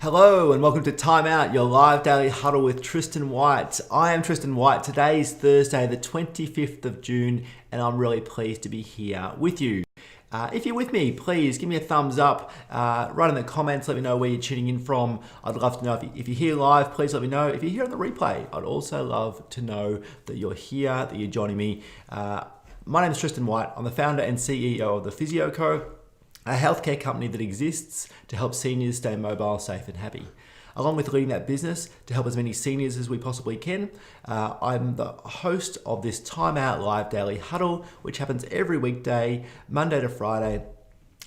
Hello and welcome to Time Out, your live daily huddle with Tristan White. I am Tristan White. Today is Thursday, the 25th of June, and I'm really pleased to be here with you. If you're with me, please give me a thumbs up. Write in the comments, let me know where you're tuning in from. I'd love to know if you're here live, please let me know. If you're here on the replay, I'd also love to know that you're here, that you're joining me. My name is Tristan White. I'm the founder and CEO of the Physio Co, a healthcare company that exists to help seniors stay mobile, safe and happy. Along with leading that business to help as many seniors as we possibly can, I'm the host of this Time Out Live Daily Huddle, which happens every weekday, Monday to Friday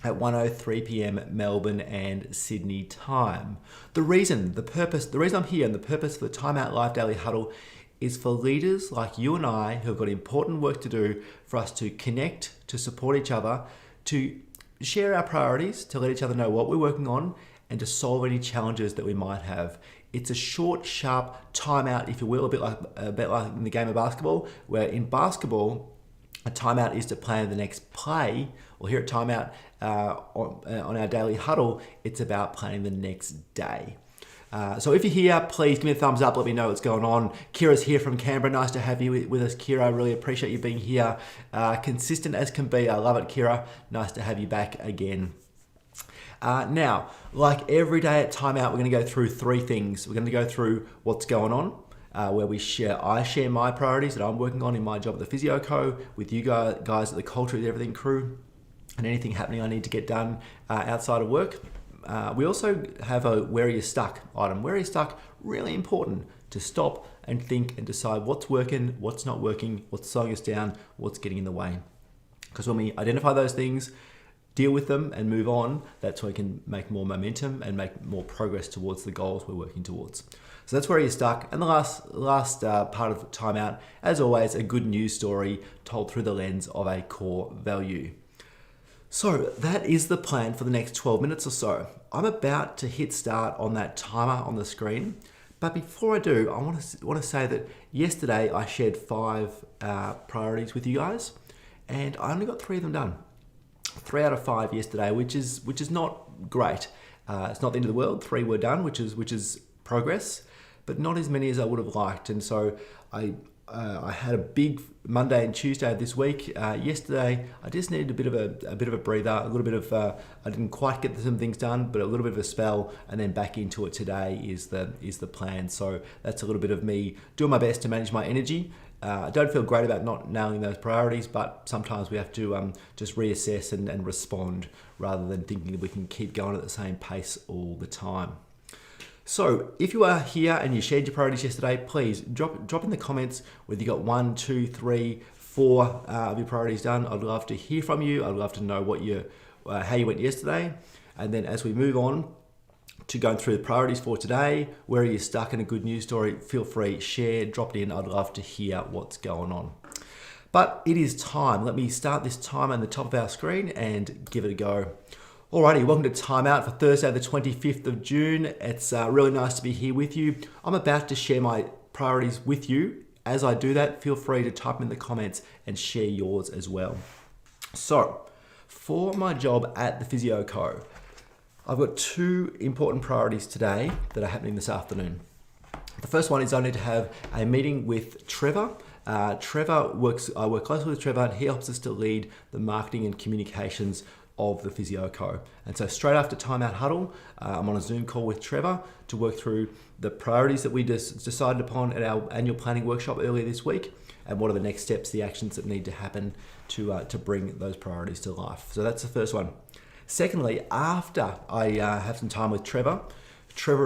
at 1:03 p.m. Melbourne and Sydney time. The reason I'm here and the purpose for the Time Out Live Daily Huddle is for leaders like you and I who have got important work to do, for us to connect, to support each other, to share our priorities, to let each other know what we're working on, and to solve any challenges that we might have. It's a short, sharp timeout, if you will, a bit like in the game of basketball, where in basketball, a timeout is to plan the next play. Well, here at Timeout on our daily huddle, it's about planning the next day. So if you're here, please give me a thumbs up. Let me know what's going on. Kira's here from Canberra. Nice to have you with us, Kira. I really appreciate you being here. Consistent as can be. I love it, Kira. Nice to have you back again. Now, like every day at Timeout, we're going to go through three things. We're going to go through what's going on, where I share my priorities that I'm working on in my job at the Physio Co with you guys at the Culture with Everything crew, and anything happening I need to get done outside of work. We also have a where are you stuck item. Where are you stuck? Really important to stop and think and decide what's working, what's not working, what's slowing us down, what's getting in the way. Because when we identify those things, deal with them and move on, that's when we can make more momentum and make more progress towards the goals we're working towards. So that's where you're stuck. And the last part of Timeout, as always, a good news story told through the lens of a core value. So that is the plan for the next 12 minutes or so. I'm about to hit start on that timer on the screen. But before I do, I want to say that yesterday I shared 5 priorities with you guys, and I only got 3 of them done. 3 out of 5 yesterday, which is not great. It's not the end of the world. 3 were done, which is progress, but not as many as I would have liked. And so I had a big Monday and Tuesday of this week. Yesterday, I just needed a bit of a breather, a little bit of. I didn't quite get some things done, but a little bit of a spell, and then back into it today is the plan. So that's a little bit of me doing my best to manage my energy. I don't feel great about not nailing those priorities, but sometimes we have to just reassess and respond rather than thinking that we can keep going at the same pace all the time. So if you are here and you shared your priorities yesterday, please drop in the comments whether you got 1, 2, 3, 4 of your priorities done. I'd love to hear from you. I'd love to know how you went yesterday. And then as we move on to going through the priorities for today, where are you stuck in a good news story, feel free, share, drop it in. I'd love to hear what's going on. But it is time. Let me start this timer on the top of our screen and give it a go. Alrighty, welcome to Time Out for Thursday, the 25th of June. It's really nice to be here with you. I'm about to share my priorities with you. As I do that, feel free to type in the comments and share yours as well. So, for my job at the Physio Co, I've got 2 important priorities today that are happening this afternoon. The first one is I need to have a meeting with Trevor. I work closely with Trevor, and he helps us to lead the marketing and communications of the Physio Co. And so straight after Timeout Huddle, I'm on a Zoom call with Trevor to work through the priorities that we just decided upon at our annual planning workshop earlier this week, and what are the next steps, the actions that need to happen to bring those priorities to life. So that's the first one. Secondly, after I have some time with Trevor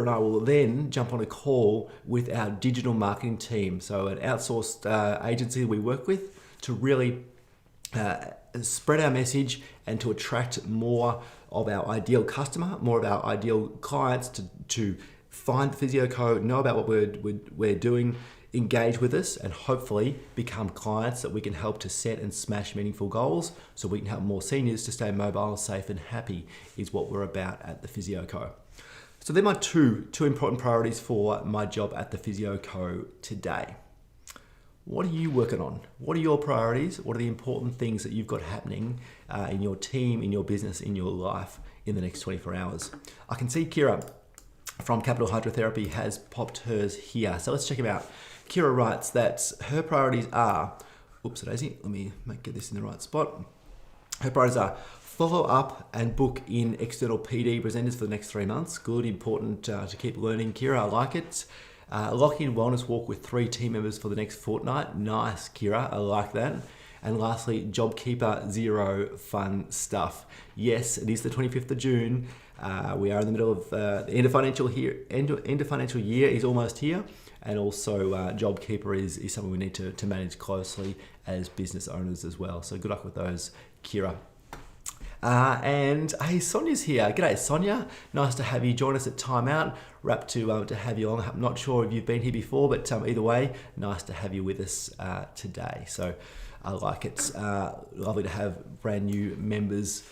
and I will then jump on a call with our digital marketing team. So an outsourced agency we work with to really spread our message and to attract more of our ideal customer, more of our ideal clients to find the Physio Co, know about what we're doing, engage with us, and hopefully become clients that we can help to set and smash meaningful goals so we can help more seniors to stay mobile, safe and happy is what we're about at the Physio Co. So they're my two important priorities for my job at the Physio Co today. What are you working on? What are your priorities? What are the important things that you've got happening in your team, in your business, in your life in the next 24 hours? I can see Kira from Capital Hydrotherapy has popped hers here. So let's check him out. Kira writes that her priorities are, oops, Daisy, let me get this in the right spot. Her priorities are follow up and book in external PD presenters for the next 3 months. Good, important to keep learning. Kira, I like it. Lock in wellness walk with 3 team members for the next fortnight. Nice, Kira, I like that. And lastly, JobKeeper 0 fun stuff. Yes, it is the 25th of June. We are in the middle of the end of financial year is almost here. And also JobKeeper is something we need to manage closely as business owners as well. So good luck with those, Kira. And hey, Sonia's here. G'day, Sonia. Nice to have you join us at Time Out. Wrapped to have you on. I'm not sure if you've been here before, but either way, nice to have you with us today. So I like it. Lovely to have brand new members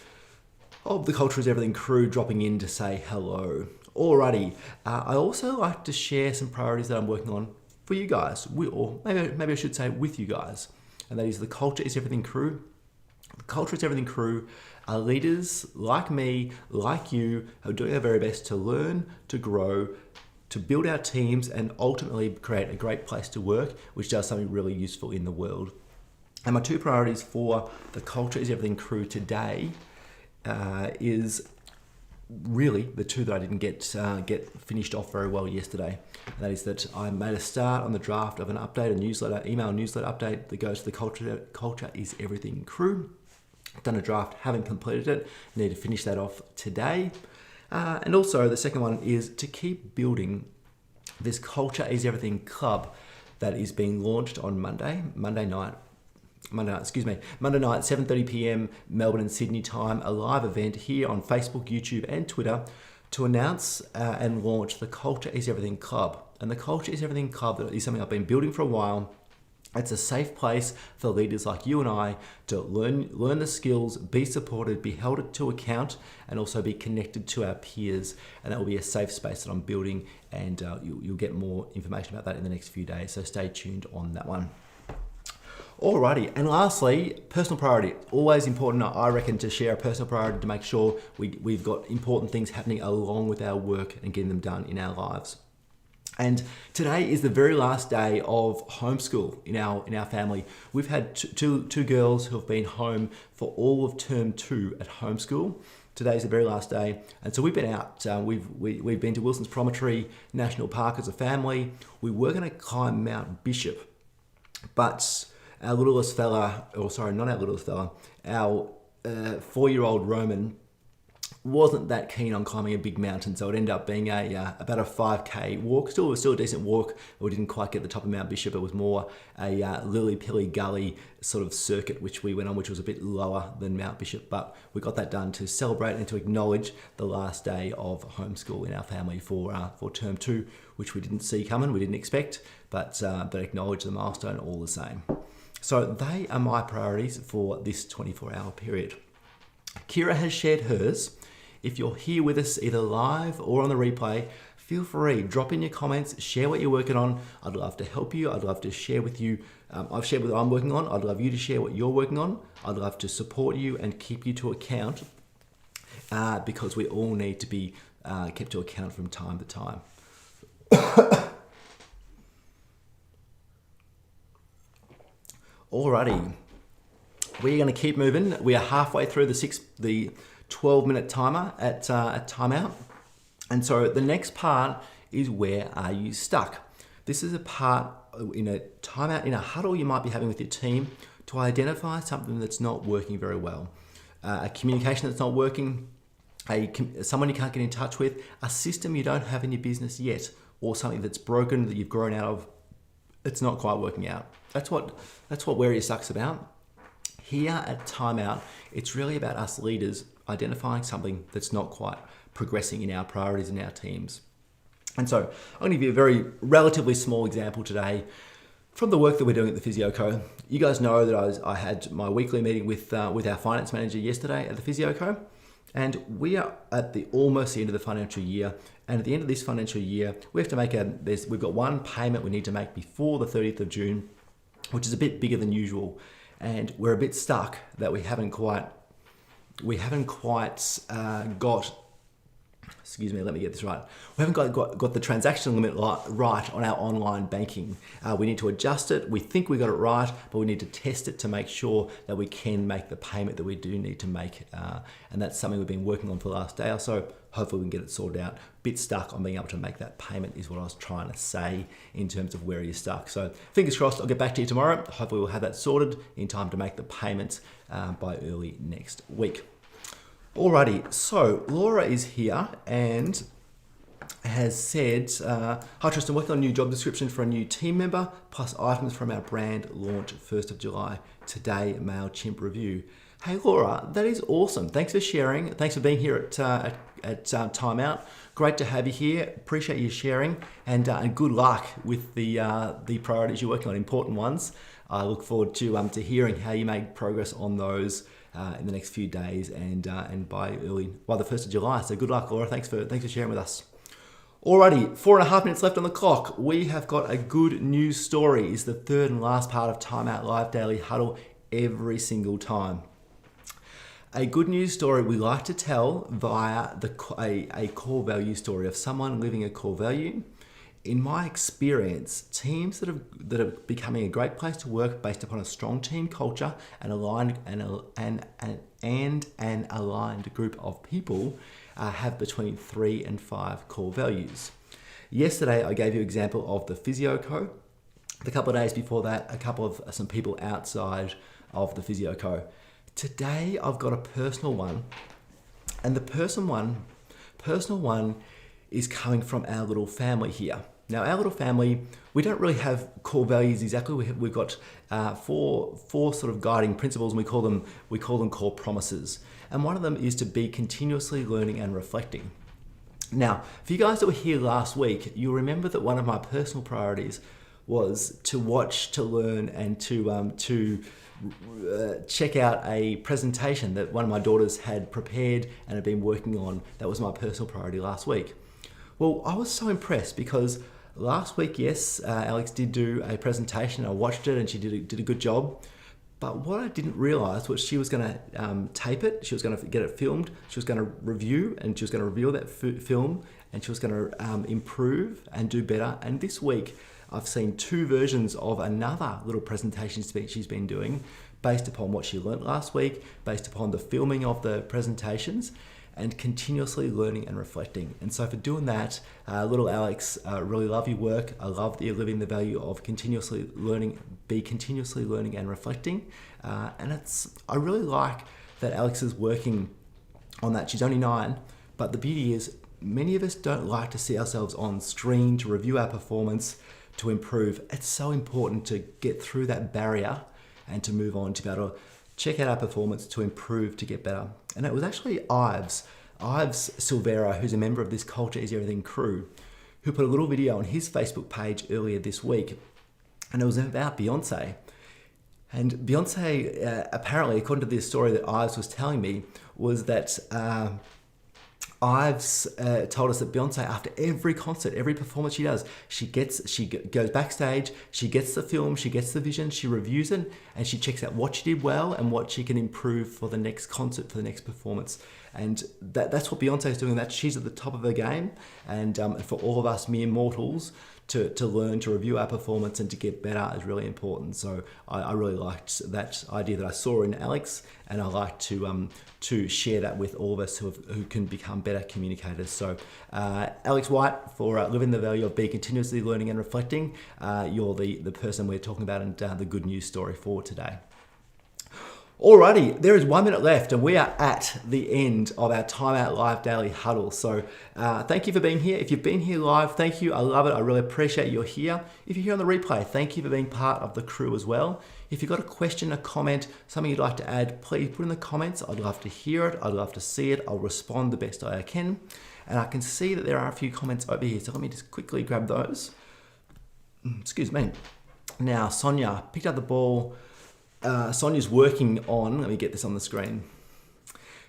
of the Culture is Everything crew dropping in to say hello. Alrighty. I also like to share some priorities that I'm working on for you guys, or maybe I should say with you guys, and that is the Culture is Everything crew. The Culture is Everything crew are leaders like me, like you, who are doing their very best to learn, to grow, to build our teams, and ultimately create a great place to work, which does something really useful in the world. And my 2 priorities for the Culture is Everything crew today is really the 2 that I didn't get finished off very well yesterday. And that is that I made a start on the draft of an update, email newsletter update that goes to the Culture is Everything crew. Done a draft, haven't completed it, need to finish that off today. And also the second one is to keep building this Culture is Everything club that is being launched on Monday night, 7:30 p.m. Melbourne and Sydney time, a live event here on Facebook, YouTube and Twitter to announce and launch the Culture is Everything Club. And the Culture is Everything Club is something I've been building for a while. It's a safe place for leaders like you and I to learn the skills, be supported, be held to account, and also be connected to our peers. And that will be a safe space that I'm building, and you'll get more information about that in the next few days. So stay tuned on that one. Alrighty, and lastly, personal priority. Always important, I reckon, to share a personal priority to make sure we've got important things happening along with our work and getting them done in our lives. And today is the very last day of homeschool in our family. We've had two girls who have been home for all of term 2 at homeschool. Today's the very last day, and so we've been out. We've been to Wilson's Promontory National Park as a family. We were going to climb Mount Bishop, but our littlest fella, or sorry, not our littlest fella, our 4-year-old Roman wasn't that keen on climbing a big mountain, so it ended up being about a 5k walk. Still a decent walk. We didn't quite get the top of Mount Bishop. It was more a lily-pilly gully sort of circuit which we went on, which was a bit lower than Mount Bishop, but we got that done to celebrate and to acknowledge the last day of homeschool in our family for term 2, which we didn't see coming, we didn't expect, but acknowledge the milestone all the same. So they are my priorities for this 24-hour period. Kira has shared hers. If you're here with us either live or on the replay, feel free, drop in your comments, share what you're working on. I'd love to help you. I'd love to share with you. I've shared what I'm working on. I'd love you to share what you're working on. I'd love to support you and keep you to account because we all need to be kept to account from time to time. Alrighty, we're going to keep moving. We are halfway through the 12-minute timer at timeout. And so the next part is, where are you stuck? This is a part in a timeout, in a huddle you might be having with your team to identify something that's not working very well. A communication that's not working, someone you can't get in touch with, a system you don't have in your business yet, or something that's broken that you've grown out of, it's not quite working out. That's what Where Are You Stuck's about. Here at Timeout, it's really about us leaders identifying something that's not quite progressing in our priorities in our teams. And so I'm going to give you a very relatively small example today from the work that we're doing at the Physio Co. You guys know that I had my weekly meeting with our finance manager yesterday at the Physio Co. And we are at almost the end of the financial year. And at the end of this financial year, we have to we've got one payment we need to make before the 30th of June, which is a bit bigger than usual. And we're a bit stuck that we haven't quite got Excuse me, let me get this right. We haven't got the transaction limit right on our online banking. We need to adjust it. We think we got it right, but we need to test it to make sure that we can make the payment that we do need to make. And that's something we've been working on for the last day or so. Hopefully we can get it sorted out. Bit stuck on being able to make that payment is what I was trying to say in terms of where you're stuck. So fingers crossed, I'll get back to you tomorrow. Hopefully we'll have that sorted in time to make the payment by early next week. Alrighty, so Laura is here and has said, hi Tristan, working on a new job description for a new team member, plus items from our brand launch 1st of July. Today, MailChimp review. Hey Laura, that is awesome. Thanks for sharing. Thanks for being here at Timeout. Great to have you here. Appreciate you sharing, and good luck with the priorities you're working on, important ones. I look forward to hearing how you make progress on those in the next few days and by the 1st of July. So good luck, Laura. Thanks for sharing with us. Alrighty, 4.5 minutes left on the clock. We have got a good news story. It's the third and last part of Timeout Live Daily Huddle every single time. A good news story we like to tell via a core value story of someone living a core value. In my experience, teams that are becoming a great place to work based upon a strong team culture and an aligned group of people have between 3 and 5 core values. Yesterday, I gave you an example of the physio co. A couple of days before that, some people outside of the physio co. Today, I've got a personal one, and the personal one is coming from our little family here. Now, our little family, we don't really have core values exactly. We've got four sort of guiding principles, and we call them core promises. And one of them is to be continuously learning and reflecting. Now, for you guys that were here last week, you'll remember that one of my personal priorities was to watch, to learn, and to check out a presentation that one of my daughters had prepared and had been working on. That was my personal priority last week. Well, I was so impressed because last week, yes, Alex did do a presentation. I watched it and she did a good job. But what I didn't realize was she was going to tape it, she was going to get it filmed, she was going to review, and she was going to reveal that film, and she was going to improve and do better. And this week, I've seen 2 versions of another little presentation she's been doing based upon what she learnt last week, based upon the filming of the presentations, and continuously learning and reflecting. And so for doing that, little Alex, really love your work. I love that you're living the value of continuously learning, be continuously learning and reflecting. And I really like that Alex is working on that. She's only 9, but the beauty is many of us don't like to see ourselves on screen to review our performance, to improve. It's so important to get through that barrier and to move on, to be able to check out our performance, to improve, to get better. And it was actually Ives Silvera, who's a member of this Culture Is Everything crew, who put a little video on his Facebook page earlier this week. And it was about Beyonce. And Beyonce, apparently, according to this story that Ives was telling me, was that Ives told us that Beyonce, after every concert, every performance she does, she goes backstage, she gets the film, she gets the vision, she reviews it, and she checks out what she did well and what she can improve for the next concert, for the next performance. And that's what Beyonce is doing. That she's at the top of her game, and for all of us mere mortals to learn, to review our performance and to get better is really important. So I really liked that idea that I saw in Alex, and I like to share that with all of us who can become better communicators. So Alex White, for living the value of be continuously learning and reflecting, you're the person we're talking about and the good news story for today. Alrighty, there is 1 minute left and we are at the end of our Timeout Live Daily Huddle. So thank you for being here. If you've been here live, thank you. I love it. I really appreciate you're here. If you're here on the replay, thank you for being part of the crew as well. If you've got a question, a comment, something you'd like to add, please put in the comments. I'd love to hear it. I'd love to see it. I'll respond the best I can. And I can see that there are a few comments over here. So let me just quickly grab those. Excuse me. Now, Sonia picked up the ball. Sonia's working on, let me get this on the screen.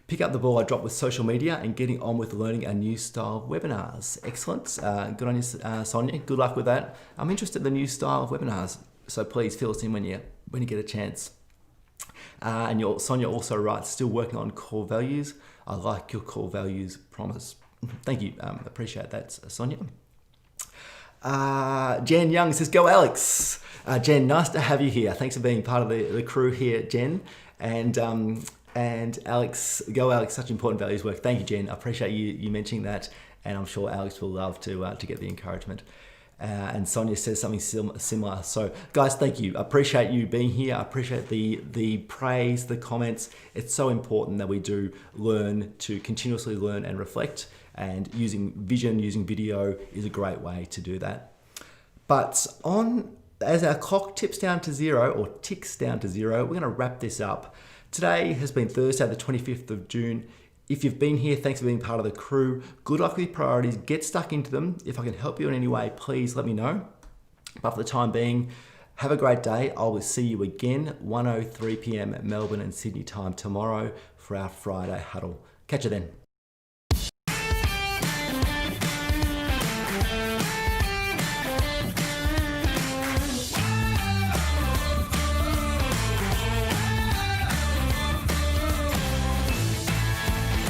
Pick up the ball I dropped with social media and getting on with learning a new style of webinars. Excellent. Good on you, Sonia. Good luck with that. I'm interested in the new style of webinars, so please fill us in when you get a chance. And Sonia also writes, still working on core values. I like your core values promise. Thank you. Appreciate that, Sonia. Jen Young says, go Alex. Jen, nice to have you here. Thanks for being part of the crew here, Jen. And Alex, go Alex, such important values work. Thank you, Jen. I appreciate you mentioning that. And I'm sure Alex will love to get the encouragement. And Sonia says something similar. So guys, thank you. I appreciate you being here. I appreciate the praise, the comments. It's so important that we do learn to continuously learn and reflect, and using vision, using video is a great way to do that. But as our clock ticks down to zero, we're going to wrap this up. Today has been Thursday, the 25th of June. If you've been here, thanks for being part of the crew. Good luck with your priorities. Get stuck into them. If I can help you in any way, please let me know. But for the time being, have a great day. I will see you again 1:03 p.m. at Melbourne and Sydney time tomorrow for our Friday huddle. Catch you then.